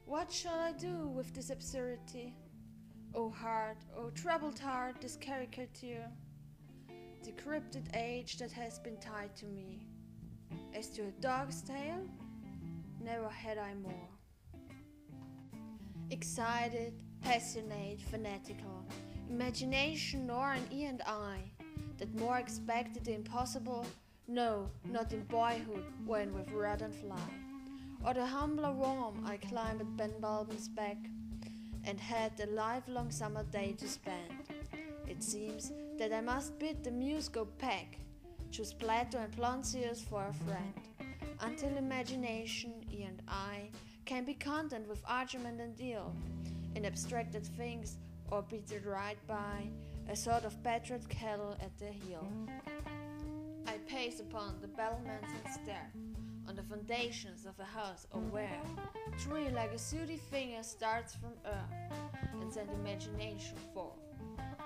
What shall I do with this absurdity? O heart, O troubled heart, this caricature, decrepit age that has been tied to me. As to a dog's tail, never had I more. Excited, passionate, fanatical, imagination nor an ear and eye, that more expected the impossible, no, not in boyhood, when with rod and fly. Or the humbler worm I climbed Ben Bulben's back, and had the livelong summer day to spend. It seems that I must bid the muse go peck, choose Plato and Plancius for a friend, until imagination, ear and eye, can be content with argument and deal, in abstracted things, or beaten right by, a sort of battered cattle at their heel. I pace upon the battlements and stare, on the foundations of a house, or where tree like a sooty finger starts from earth, and sends imagination forth.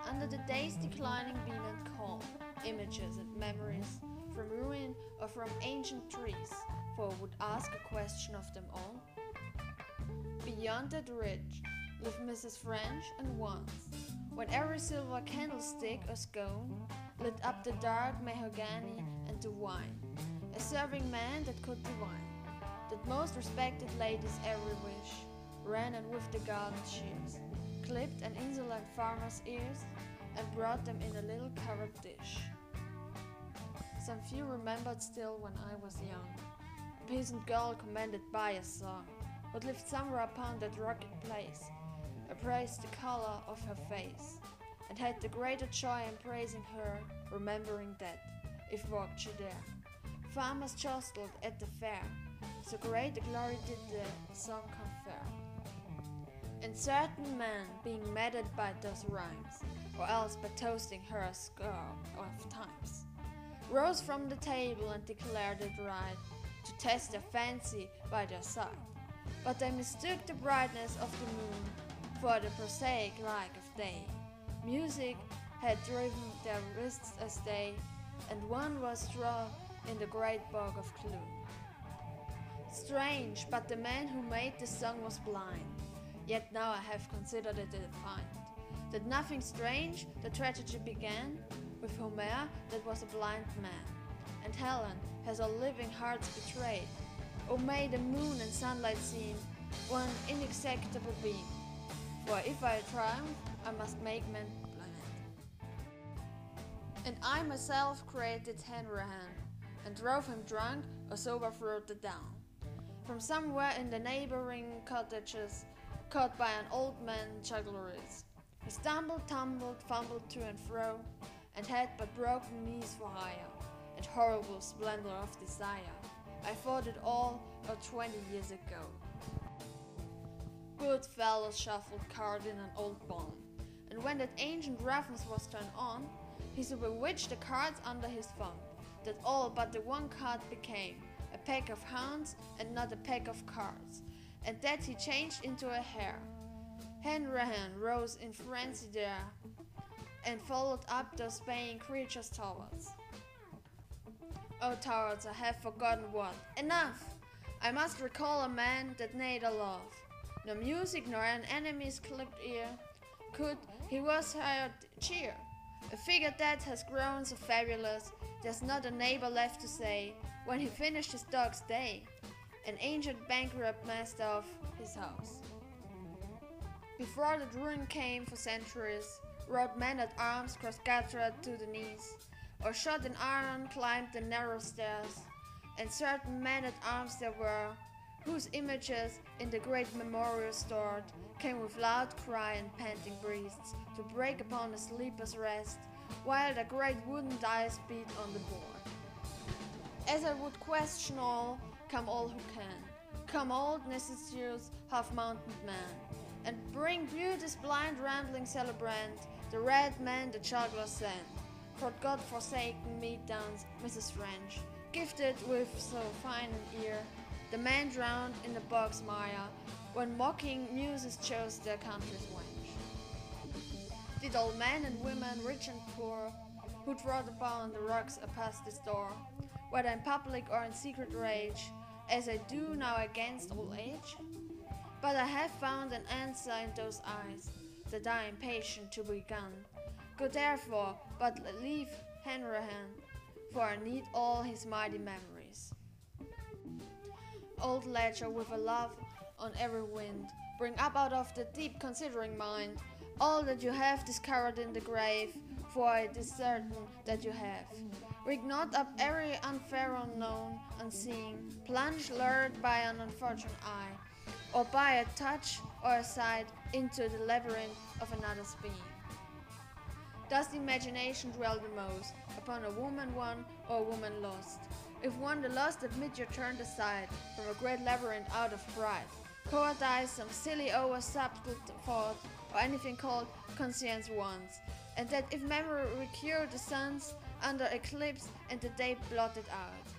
Under the day's declining beam and calm, images and memories, from ruin or from ancient trees, for I would ask a question of them all. Beyond that ridge lived Mrs. French, and once, when every silver candlestick or scone lit up the dark mahogany and the wine, a serving man that could divine, that most respected ladies' every wish, ran and with the garden shears, clipped an insolent farmer's ears, and brought them in a little covered dish. Some few remembered still when I was young, a peasant girl commanded by a song, but lived somewhere upon that rocky place, appraised the color of her face, and had the greater joy in praising her, remembering that, if walked she there, farmers jostled at the fair, so great a glory did the song confer. And certain men, being maddened by those rhymes, or else by toasting her a score of times, rose from the table and declared it right to test their fancy by their sight. But they mistook the brightness of the moon for the prosaic light of day. Music had driven their wrists as they, and one was drawn in the great bog of gloom. Strange, but the man who made the song was blind. Yet now I have considered it defined, that nothing strange, the tragedy began with Homer that was a blind man, and Helen has our living hearts betrayed. O may the moon and sunlight seem one inexhaustible beam, for if I triumph, I must make men blind. And I myself created Hanrahan, and drove him drunk or sober through the down. From somewhere in the neighboring cottages, caught by an old man juggleries, he stumbled, tumbled, fumbled to and fro, and had but broken knees for hire, and horrible splendor of desire. I thought it all 20 years ago. Good fellows shuffled card in an old bond, and when that ancient reference was turned on, he so bewitched the cards under his thumb, that all but the one card became a pack of hounds and not a pack of cards, and that he changed into a hare. Hanrahan rose in frenzy there, and followed up those baying creatures towards. Oh, towards, I have forgotten what. Enough! I must recall a man that neither love, nor music, nor an enemy's clipped ear could, he was hired cheer. A figure that has grown so fabulous, there's not a neighbor left to say, when he finished his dog's day, an ancient bankrupt master of his house. Before the ruin came for centuries, rode men at arms cross-gartered to the knees, or shod in iron climbed the narrow stairs, and certain men at arms there were, whose images in the great memorial stored came with loud cry and panting breaths to break upon the sleeper's rest, while the great wooden dice beat on the board. As I would question all, come all who can, come old necessitous half-mounted man, and bring beauty's blind rambling celebrant, the red man the juggler sent. For God-forsaken meat-downs, Mrs. French, gifted with so fine an ear, the man drowned in the bog's mire, when mocking muses chose their country's wench. Did all men and women, rich and poor, who trod upon the rocks past this door, whether in public or in secret rage, as I do now against old age? But I have found an answer in those eyes that are impatient to be gone. Go therefore, but leave Hanrahan, for I need all his mighty memories. Old ledger with a love on every wind, bring up out of the deep considering mind all that you have discovered in the grave, for it is certain that you have. Rig not up every unfair unknown, unseen, plunge lured by an unfortunate eye, or by a touch or a sight into the labyrinth of another's being. Does the imagination dwell the most upon a woman won or a woman lost? If one the lost admit you turned aside from a great labyrinth out of pride, cowardice some silly over-subtle thought, or anything called conscience wants, and that if memory recure the suns under eclipse and the day blotted out.